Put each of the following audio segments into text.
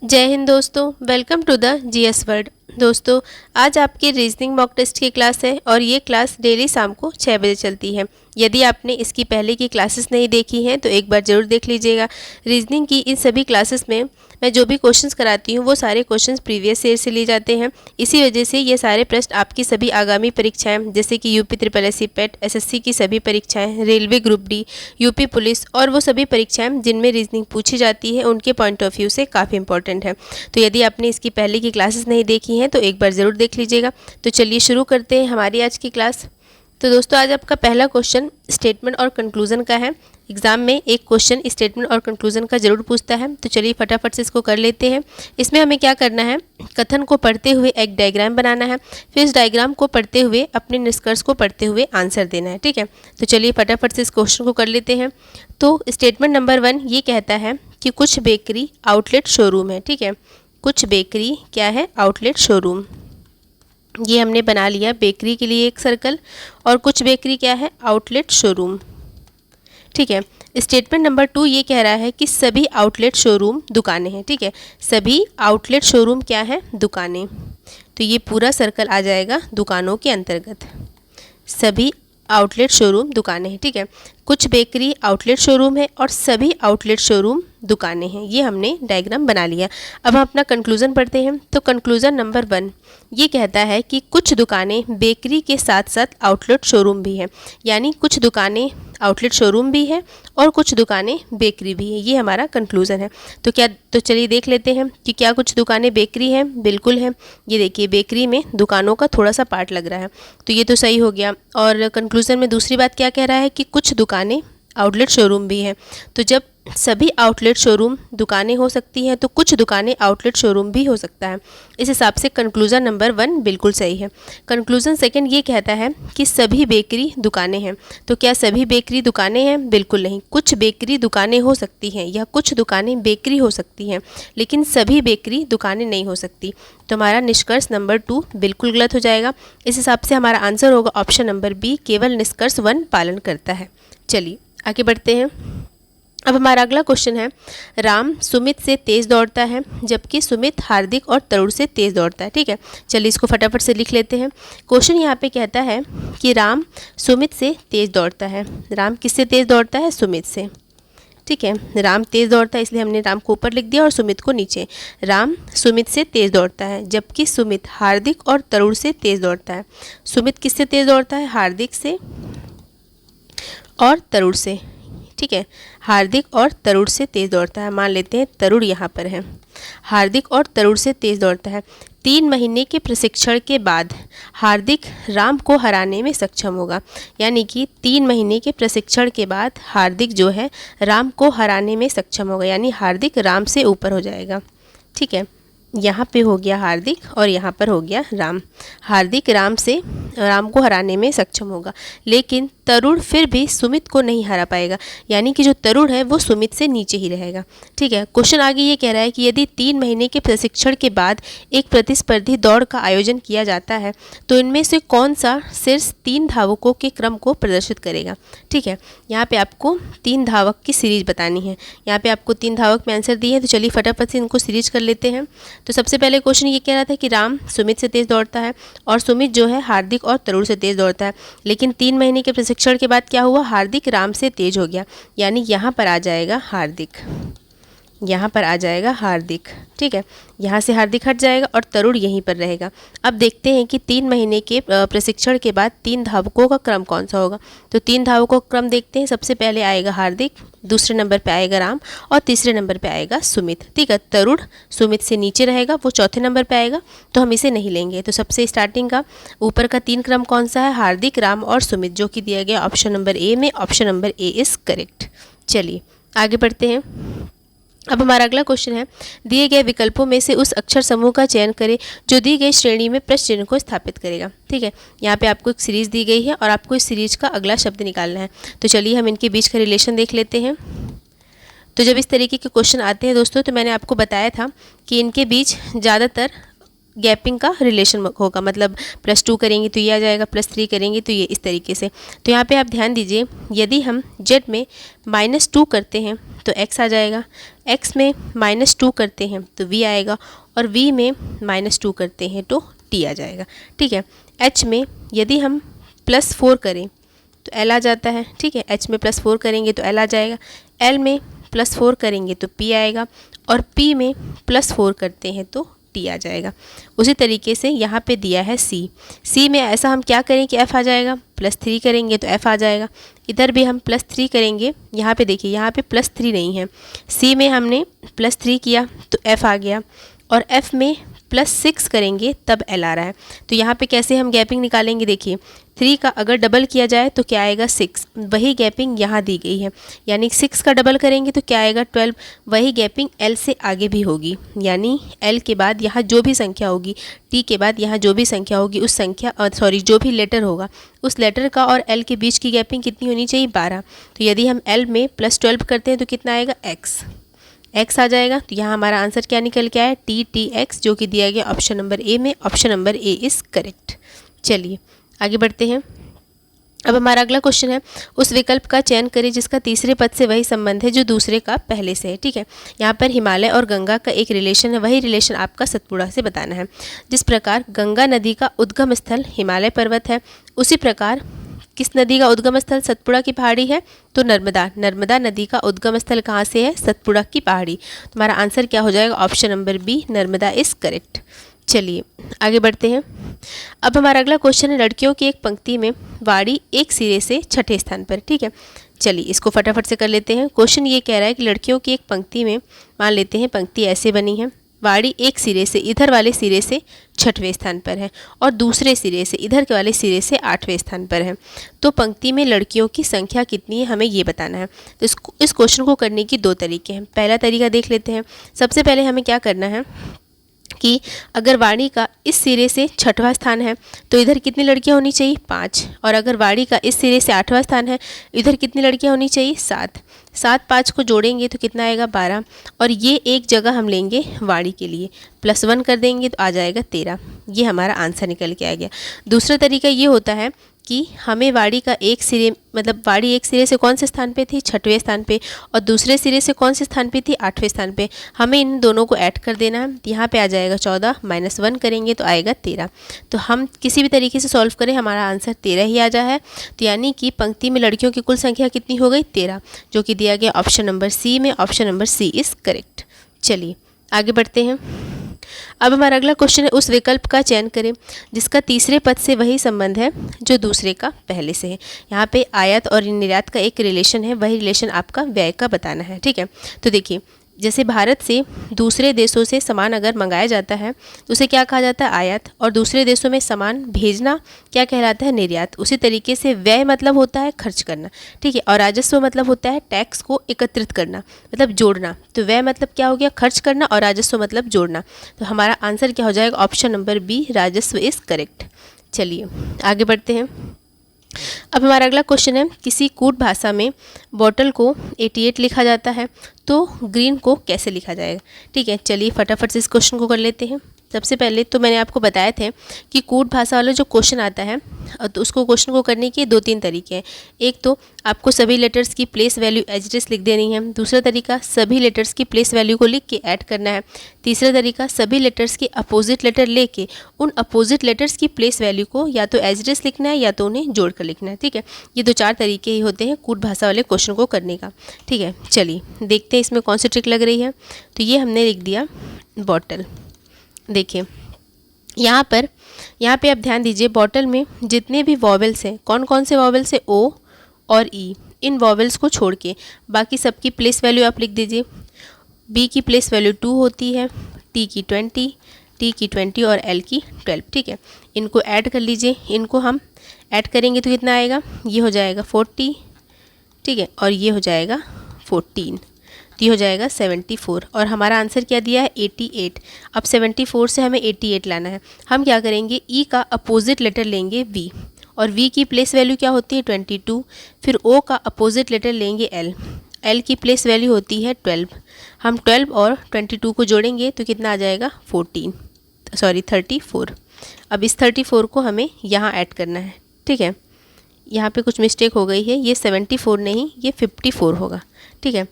जय हिंद दोस्तों, welcome to the GS world. दोस्तों, आज आपकी रीजनिंग मॉक टेस्ट की क्लास है और ये क्लास डेली शाम को 6 बजे चलती है। यदि आपने इसकी पहले की क्लासेस नहीं देखी हैं तो एक बार ज़रूर देख लीजिएगा। रीजनिंग की इन सभी क्लासेस में मैं जो भी क्वेश्चंस कराती हूँ वो सारे क्वेश्चंस प्रीवियस ईयर से लिए जाते हैं। इसी वजह से ये सारे प्रश्न आपकी सभी आगामी परीक्षाएं जैसे कि यूपी ट्रिपल एससी पेट, एसएससी की सभी परीक्षाएं, railway group D, UP police और वो सभी परीक्षाएं जिनमें रीजनिंग पूछी जाती है उनके पॉइंट ऑफ व्यू से काफ़ी इंपॉर्टेंट है। तो यदि आपने इसकी पहले की क्लासेस नहीं देखी हैं तो एक बार ज़रूर देख लीजिएगा। तो चलिए शुरू करते हैं हमारी आज की क्लास। तो दोस्तों, आज आपका पहला क्वेश्चन स्टेटमेंट और कंक्लूजन का है। एग्जाम में एक क्वेश्चन स्टेटमेंट और कंक्लूजन का जरूर पूछता है, तो चलिए फटाफट से इसको कर लेते हैं। इसमें हमें क्या करना है, कथन को पढ़ते हुए एक डायग्राम बनाना है, फिर इस डायग्राम को पढ़ते हुए अपने निष्कर्ष को पढ़ते हुए आंसर देना है। ठीक है, तो चलिए फटाफट से इस क्वेश्चन को कर लेते हैं। तो स्टेटमेंट नंबर 1 ये कहता है कि कुछ बेकरी आउटलेट शोरूम है। ठीक है, कुछ बेकरी क्या है, आउटलेट शोरूम। ये हमने बना लिया बेकरी के लिए एक सर्कल, और कुछ बेकरी क्या है, आउटलेट शोरूम। ठीक है, स्टेटमेंट नंबर 2 ये कह रहा है कि सभी आउटलेट शोरूम दुकानें हैं। ठीक है, सभी आउटलेट शोरूम क्या है, दुकानें। तो ये पूरा सर्कल आ जाएगा दुकानों के अंतर्गत। सभी आउटलेट शोरूम दुकानें हैं। ठीक है, कुछ बेकरी आउटलेट शोरूम है और सभी आउटलेट शोरूम दुकानें हैं। ये हमने डायग्राम बना लिया। अब हम अपना कंक्लूजन पढ़ते हैं। तो कंक्लूजन नंबर 1 ये कहता है कि कुछ दुकानें बेकरी के साथ साथ आउटलेट शोरूम भी है, यानी कुछ दुकानें आउटलेट शोरूम भी है और कुछ दुकानें बेकरी भी है। ये हमारा कंक्लूजन है। तो चलिए देख लेते हैं कि क्या कुछ दुकानें बेकरी हैं। बिल्कुल है, ये देखिए बेकरी में दुकानों का थोड़ा सा पार्ट लग रहा है, तो ये तो सही हो गया। और कंक्लूजन में दूसरी बात क्या कह रहा है कि कुछ दुकानें आउटलेट शोरूम भी हैं। तो जब सभी आउटलेट शोरूम दुकानें हो सकती हैं तो कुछ दुकानें आउटलेट शोरूम भी हो सकता है। इस हिसाब से कंक्लूजन नंबर 1 बिल्कुल सही है। कंक्लूजन सेकंड ये कहता है कि सभी बेकरी दुकानें हैं। तो क्या सभी बेकरी दुकानें हैं? बिल्कुल नहीं, कुछ बेकरी दुकानें हो सकती हैं या कुछ दुकानें बेकरी हो सकती हैं, लेकिन सभी बेकरी दुकानें नहीं हो सकती। तो हमारा निष्कर्ष नंबर 2 बिल्कुल गलत हो जाएगा। इस हिसाब से हमारा आंसर होगा ऑप्शन नंबर बी, केवल निष्कर्ष 1 पालन करता है। चलिए आगे बढ़ते हैं। अब हमारा अगला क्वेश्चन है, राम सुमित से तेज़ दौड़ता है जबकि सुमित हार्दिक और तरुण से तेज़ दौड़ता है। ठीक है, चलिए इसको फटाफट से लिख लेते हैं। क्वेश्चन यहाँ पे कहता है कि राम सुमित से तेज़ दौड़ता है। राम किससे तेज़ दौड़ता है? सुमित से। ठीक है, राम तेज़ दौड़ता है इसलिए हमने राम को ऊपर लिख दिया और सुमित को नीचे। राम सुमित से तेज़ दौड़ता है जबकि सुमित हार्दिक और तरुण से तेज़ दौड़ता है। सुमित किससे तेज़ दौड़ता है? हार्दिक से और तरुण से। ठीक है, हार्दिक और तरुण से तेज़ दौड़ता है। मान लेते हैं तरुण यहाँ पर है, हार्दिक और तरुण से तेज़ दौड़ता है। 3 महीने के प्रशिक्षण के बाद हार्दिक राम को हराने में सक्षम होगा, यानी कि 3 महीने के प्रशिक्षण के बाद हार्दिक जो है राम को हराने में सक्षम होगा, यानी हार्दिक राम से ऊपर हो जाएगा। ठीक है, यहाँ पे हो गया हार्दिक और यहाँ पर हो गया राम। हार्दिक राम को हराने में सक्षम होगा, लेकिन तरुण फिर भी सुमित को नहीं हरा पाएगा, यानी कि जो तरुण है वो सुमित से नीचे ही रहेगा। ठीक है, क्वेश्चन आगे ये कह रहा है कि यदि 3 महीने के प्रशिक्षण के बाद एक प्रतिस्पर्धी दौड़ का आयोजन किया जाता है तो इनमें से कौन सा शीर्ष 3 धावकों के क्रम को प्रदर्शित करेगा। ठीक है, यहाँ पे आपको 3 धावक की सीरीज बतानी है। यहाँ पे आपको 3 धावक में आंसर दिए हैं, तो चलिए फटाफट से इनको सीरीज कर लेते हैं। तो सबसे पहले क्वेश्चन ये कह रहा था कि राम सुमित से तेज़ दौड़ता है और सुमित जो है हार्दिक और तरुण से तेज़ दौड़ता है, लेकिन 3 महीने के प्रशिक्षण के बाद क्या हुआ, हार्दिक राम से तेज हो गया, यानी यहाँ पर आ जाएगा हार्दिक, यहाँ पर आ जाएगा हार्दिक। ठीक है, यहाँ से हार्दिक हट जाएगा और तरुण यहीं पर रहेगा। अब देखते हैं कि 3 महीने के प्रशिक्षण के बाद 3 धावकों का क्रम कौन सा होगा। तो 3 धावकों का क्रम देखते हैं। सबसे पहले आएगा हार्दिक, दूसरे नंबर पे आएगा राम और तीसरे नंबर पे आएगा सुमित। ठीक है, तरुण सुमित से नीचे रहेगा, वो चौथे नंबर पे आएगा, तो हम इसे नहीं लेंगे। तो सबसे स्टार्टिंग का ऊपर का 3 क्रम कौन सा है? हार्दिक, राम और सुमित, जो कि दिया गया ऑप्शन नंबर ए में। Option number A is correct. चलिए आगे बढ़ते हैं। अब हमारा अगला क्वेश्चन है, दिए गए विकल्पों में से उस अक्षर समूह का चयन करें जो दी गई श्रेणी में प्रश्न चिन्ह को स्थापित करेगा। ठीक है, यहाँ पे आपको एक सीरीज़ दी गई है और आपको इस सीरीज का अगला शब्द निकालना है। तो चलिए हम इनके बीच का रिलेशन देख लेते हैं। तो जब इस तरीके के क्वेश्चन आते हैं दोस्तों, तो मैंने आपको बताया था कि इनके बीच ज़्यादातर गैपिंग का रिलेशन होगा, मतलब +2 करेंगे तो ये आ जाएगा, +3 करेंगे तो ये, इस तरीके से। तो यहाँ पे आप ध्यान दीजिए, यदि हम z में -2 करते हैं तो x आ जाएगा, x में -2 करते हैं तो v आएगा, और v में -2 करते हैं तो t आ जाएगा। ठीक है, h में यदि हम +4 करें तो l आ जाता है। ठीक है, h में +4 करेंगे तो l आ जाएगा, l में +4 करेंगे तो p आएगा, और p में +4 करते हैं तो t आ जाएगा। उसी तरीके से यहाँ पे दिया है c में ऐसा हम क्या करें कि f आ जाएगा, +3 करेंगे तो f आ जाएगा। इधर भी हम +3 करेंगे, यहाँ पे देखिए यहाँ पे +3 नहीं है, c में हमने +3 किया तो f आ गया, और f में +6 करेंगे तब l आ रहा है। तो यहाँ पे कैसे हम गैपिंग निकालेंगे, देखिए 3 का अगर डबल किया जाए तो क्या आएगा 6, वही गैपिंग यहाँ दी गई है, यानी 6 का डबल करेंगे तो क्या आएगा 12, वही गैपिंग l से आगे भी होगी, यानी l के बाद यहाँ जो भी संख्या होगी, t के बाद यहाँ जो भी संख्या होगी उस संख्या जो भी लेटर होगा उस लेटर का और l के बीच की गैपिंग कितनी होनी चाहिए, 12। तो यदि हम l में +12 करते हैं तो कितना आएगा x आ जाएगा। तो यहाँ हमारा आंसर क्या निकल के आया, TTX, जो कि दिया गया ऑप्शन नंबर ए में। Option number A is correct. चलिए आगे बढ़ते हैं। अब हमारा अगला क्वेश्चन है, उस विकल्प का चयन करें जिसका तीसरे पद से वही संबंध है जो दूसरे का पहले से है। ठीक है, यहाँ पर हिमालय और गंगा का एक रिलेशन है, वही रिलेशन आपका सतपुड़ा से बताना है। जिस प्रकार गंगा नदी का उद्गम स्थल हिमालय पर्वत है, उसी प्रकार किस नदी का उद्गम स्थल सतपुड़ा की पहाड़ी है, तो नर्मदा नदी का उद्गम स्थल कहाँ से है, सतपुड़ा की पहाड़ी। तुम्हारा आंसर क्या हो जाएगा, option number B, Narmada is correct. चलिए आगे बढ़ते हैं। अब हमारा अगला क्वेश्चन है, लड़कियों की एक पंक्ति में वाड़ी एक सिरे से छठे स्थान पर। ठीक है, चलिए इसको फटाफट से कर लेते हैं। क्वेश्चन ये कह रहा है कि लड़कियों की एक पंक्ति में, मान लेते हैं पंक्ति ऐसे बनी है, वाड़ी एक सिरे से, इधर वाले सिरे से 6वें स्थान पर है और दूसरे सिरे से, इधर के वाले सिरे से 8वें स्थान पर है। तो पंक्ति में लड़कियों की संख्या कितनी है, हमें ये बताना है। तो इस क्वेश्चन को करने की 2 तरीके हैं। पहला तरीका देख लेते हैं। सबसे पहले हमें क्या करना है कि अगर वाड़ी का इस सिरे से 6वां स्थान है तो इधर कितनी लड़कियां होनी चाहिए, 5, और अगर वाड़ी का इस सिरे से 8वां स्थान है इधर कितनी लड़कियां होनी चाहिए, 7। 5 को जोड़ेंगे तो कितना आएगा, 12, और ये एक जगह हम लेंगे वाड़ी के लिए, +1 कर देंगे तो आ जाएगा 13। ये हमारा आंसर निकल के आ गया। दूसरा तरीका ये होता है कि हमें वाड़ी का एक सिरे, मतलब वाड़ी एक सिरे से कौन से स्थान पे थी, 6वें स्थान पे, और दूसरे सिरे से कौन से स्थान पे थी, 8वें स्थान पे। हमें इन दोनों को ऐड कर देना है। यहाँ पे आ जाएगा 14, -1 करेंगे तो आएगा 13। तो हम किसी भी तरीके से सॉल्व करें हमारा आंसर 13 ही आ जाए है। तो यानी कि पंक्ति में लड़कियों की कुल संख्या कितनी हो गई, 13, जो कि दिया गया ऑप्शन नंबर सी में। Option number C is correct. चलिए आगे बढ़ते हैं। अब हमारा अगला क्वेश्चन है, उस विकल्प का चयन करें जिसका तीसरे पद से वही संबंध है जो दूसरे का पहले से है। यहाँ पे आयात और निर्यात का एक रिलेशन है, वही रिलेशन आपका व्यय का बताना है। ठीक है, तो देखिए जैसे भारत से दूसरे देशों से सामान अगर मंगाया जाता है तो उसे क्या कहा जाता है, आयात, और दूसरे देशों में सामान भेजना क्या कहलाता है, निर्यात। उसी तरीके से व्यय मतलब होता है खर्च करना। ठीक है, और राजस्व मतलब होता है टैक्स को एकत्रित करना, मतलब जोड़ना। तो व्यय मतलब क्या हो गया, खर्च करना, और राजस्व मतलब जोड़ना। तो हमारा आंसर क्या हो जाएगा, ऑप्शन नंबर बी, राजस्व इज़ करेक्ट। चलिए आगे बढ़ते हैं। अब हमारा अगला क्वेश्चन है, किसी कूट भाषा में बॉटल को 88 लिखा जाता है तो ग्रीन को कैसे लिखा जाएगा। ठीक है, चलिए फटाफट से इस क्वेश्चन को कर लेते हैं। सबसे पहले तो मैंने आपको बताए थे कि कूट भाषा वाला जो क्वेश्चन आता है तो उसको क्वेश्चन को करने के 2-3 तरीके हैं। एक तो आपको सभी लेटर्स की place value as it is लिख देनी है। दूसरा तरीका सभी लेटर्स की प्लेस वैल्यू को लिख के ऐड करना है। तीसरा तरीका सभी लेटर्स के अपोजिट लेटर लेके उन अपोजिट लेटर्स की प्लेस वैल्यू को या तो एज इट इज लिखना है या तो उन्हें जोड़ कर लिखना है। ठीक है, ये 2-4 तरीके ही होते हैं कूट भाषा वाले क्वेश्चन को करने का। ठीक है, चलिए देखते हैं इसमें कौन सी ट्रिक लग रही है। तो ये हमने लिख दिया बॉटल। देखिए यहाँ पे आप ध्यान दीजिए, बॉटल में जितने भी वॉवेल्स हैं, कौन कौन से वॉवेल्स हैं, ओ और ई, इन वॉवेल्स को छोड़ के बाकी सबकी प्लेस वैल्यू आप लिख दीजिए। बी की प्लेस वैल्यू 2 होती है, टी की 20, टी की 20 और एल की 12। ठीक है, इनको ऐड कर लीजिए। इनको हम ऐड करेंगे तो कितना आएगा, ये हो जाएगा 40, ठीक है, और ये हो जाएगा 14, तो ये हो जाएगा 74। और हमारा आंसर क्या दिया है, 88। अब 74 से हमें 88 लाना है। हम क्या करेंगे, ई का अपोजिट लेटर लेंगे वी, और वी की प्लेस वैल्यू क्या होती है 22। फिर ओ का अपोजिट लेटर लेंगे एल, एल की प्लेस वैल्यू होती है 12। हम 12 और 22 को जोड़ेंगे तो कितना आ जाएगा 14। 34। अब इस 34 को हमें यहाँ ऐड करना है, ठीक है। यहाँ पे कुछ मिस्टेक हो गई है, ये 74 नहीं, ये 54 होगा, ठीक है।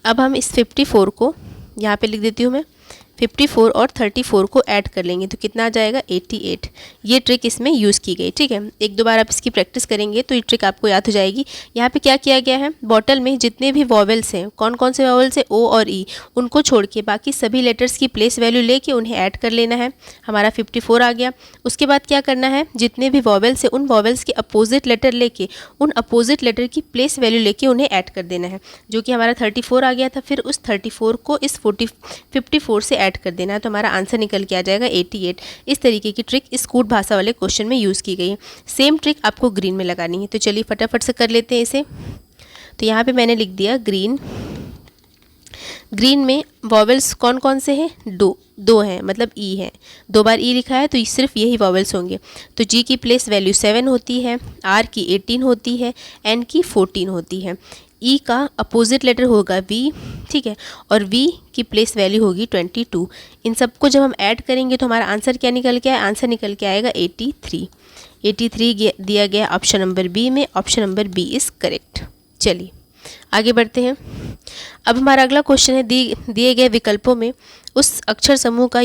अब हम इस 54 को यहाँ पे लिख देती हूँ मैं, 54 और 34 को ऐड कर लेंगे तो कितना आ जाएगा 88। ये ट्रिक इसमें यूज़ की गई, ठीक है। एक दो बार आप इसकी प्रैक्टिस करेंगे तो ये ट्रिक आपको याद हो जाएगी। यहाँ पे क्या किया गया है, बॉटल में जितने भी वॉवेल्स हैं, कौन कौन से वॉवेल्स हैं, ओ और ई, उनको छोड़ के बाकी सभी लेटर्स की प्लेस वैल्यू लेके उन्हें ऐड कर लेना है। हमारा 54 आ गया। उसके बाद क्या करना है, जितने भी वॉवेल्स हैं उन वॉवेल्स के अपोजिट लेटर लेके उन अपोजिट लेटर की प्लेस वैल्यू लेके उन्हें ऐड कर देना है, जो कि हमारा 34 आ गया था। फिर उस 34 को इस 54 से ऐड कर देना है तो हमारा आंसर निकल के आ जाएगा 88। इस तरीके की ट्रिक इस कूट भाषा वाले क्वेश्चन में यूज़ की गई है। सेम ट्रिक आपको ग्रीन में लगानी है, तो चलिए फटाफट से कर लेते हैं इसे। तो यहाँ पे मैंने लिख दिया ग्रीन। ग्रीन में वॉवेल्स कौन कौन से हैं, दो हैं, मतलब ई है, 2 बार ई लिखा है तो सिर्फ यही वॉवेल्स होंगे। तो जी की प्लेस वैल्यू 7 होती है, आर की 18 होती है, एन की 14 होती है, ई का अपोजिट लेटर होगा वी, ठीक है, और वी की प्लेस वैल्यू होगी 22। इन सबको जब हम ऐड करेंगे तो हमारा आंसर क्या निकल के आए, आंसर निकल के आएगा 83। 83 दिया गया ऑप्शन नंबर बी में, option number B is correct. चलिए आगे बढ़ते हैं। अब हमारा अगला क्वेश्चन है, दिए गए विकल्पों में उस अक्षर समूह का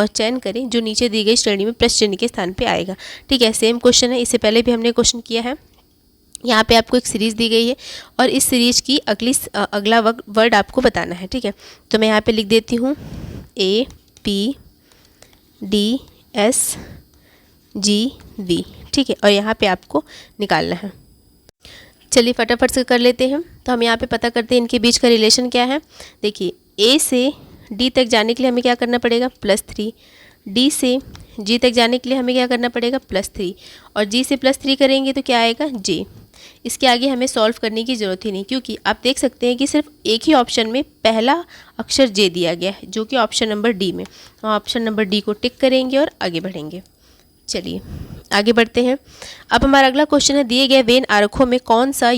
चयन करें जो नीचे दी गई श्रेणी में प्रश्न चिन्ह के स्थान पे आएगा, ठीक है। सेम क्वेश्चन है, इससे पहले भी हमने क्वेश्चन किया है। यहाँ पे आपको एक सीरीज़ दी गई है और इस सीरीज की अगला वर्ड आपको बताना है, ठीक है। तो मैं यहाँ पे लिख देती हूँ A P D S G V, ठीक है, और यहाँ पे आपको निकालना है। चलिए फटाफट से कर लेते हैं। तो हम यहाँ पे पता करते हैं इनके बीच का रिलेशन क्या है। देखिए A से D तक जाने के लिए हमें क्या करना पड़ेगा, +3, D से G तक जाने के लिए हमें क्या करना पड़ेगा, +3, और G से +3 करेंगे तो क्या आएगा, J। इसके आगे हमें सॉल्व करने की ज़रूरत ही नहीं, क्योंकि आप देख सकते हैं कि सिर्फ एक ही ऑप्शन में पहला अक्षर J दिया गया है, जो कि ऑप्शन नंबर डी में। हम ऑप्शन नंबर डी को टिक करेंगे और आगे बढ़ेंगे। चलिए आगे बढ़ते हैं। अब हमारा अगला क्वेश्चन है, दिए गए वेन आरेखों में कौन सा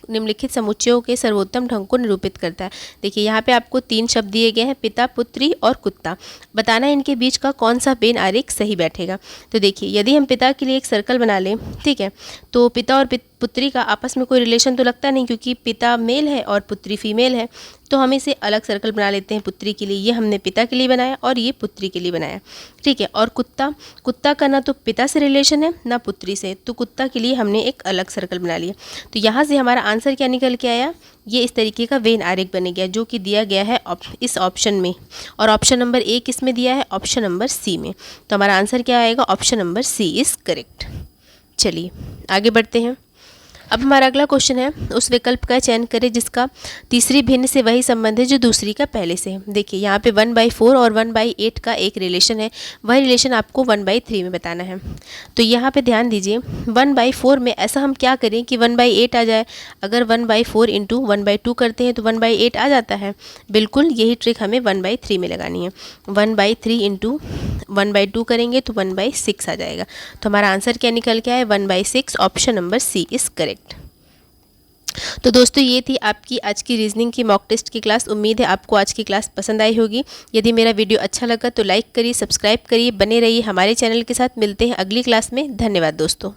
निम्नलिखित समुच्चयों के सर्वोत्तम ढंग को निरूपित करता है। देखिए यहाँ पे आपको 3 शब्द दिए गए हैं, पिता, पुत्री और कुत्ता। बताना है इनके बीच का कौन सा वेन आरेख सही बैठेगा। तो देखिए यदि हम पिता के लिए एक सर्कल बना लें, ठीक है, तो पिता और पुत्री का आपस में कोई रिलेशन तो लगता नहीं, क्योंकि पिता मेल है और पुत्री फीमेल है। तो हम इसे अलग सर्कल बना लेते हैं पुत्री के लिए। ये हमने पिता के लिए बनाया और ये पुत्री के लिए बनाया, ठीक है। और कुत्ता का ना तो पिता से रिलेशन है ना पुत्री से, तो कुत्ता के लिए हमने एक अलग सर्कल बना लिया। तो यहाँ से हमारा आंसर क्या निकल के आया, ये इस तरीके का वेन आरेख बन गया, जो कि दिया गया है इस ऑप्शन में, और ऑप्शन नंबर ए किस में दिया है, ऑप्शन नंबर सी में। तो हमारा आंसर क्या आएगा, option number C is correct. चलिए आगे बढ़ते हैं। अब हमारा अगला क्वेश्चन है, उस विकल्प का चयन करें जिसका तीसरी भिन्न से वही संबंध है जो दूसरी का पहले से है। देखिए यहाँ पे 1/4 और 1/8 का एक रिलेशन है, वह रिलेशन आपको 1/3 में बताना है। तो यहाँ पे ध्यान दीजिए, 1/4 में ऐसा हम क्या करें कि 1/8 आ जाए। अगर 1/4 इंटू 1/2 करते हैं तो 1/8 आ जाता है। बिल्कुल यही ट्रिक हमें 1/3 में लगानी है। 1/3 इंटू 1/2 करेंगे तो 1/6 आ जाएगा। तो हमारा आंसर क्या निकल के आए, 1/6, option number C is correct. तो दोस्तों ये थी आपकी आज की रीजनिंग की मॉक टेस्ट की क्लास। उम्मीद है आपको आज की क्लास पसंद आई होगी। यदि मेरा वीडियो अच्छा लगा तो लाइक करिए, सब्सक्राइब करिए, बने रहिए हमारे चैनल के साथ। मिलते हैं अगली क्लास में। धन्यवाद दोस्तों।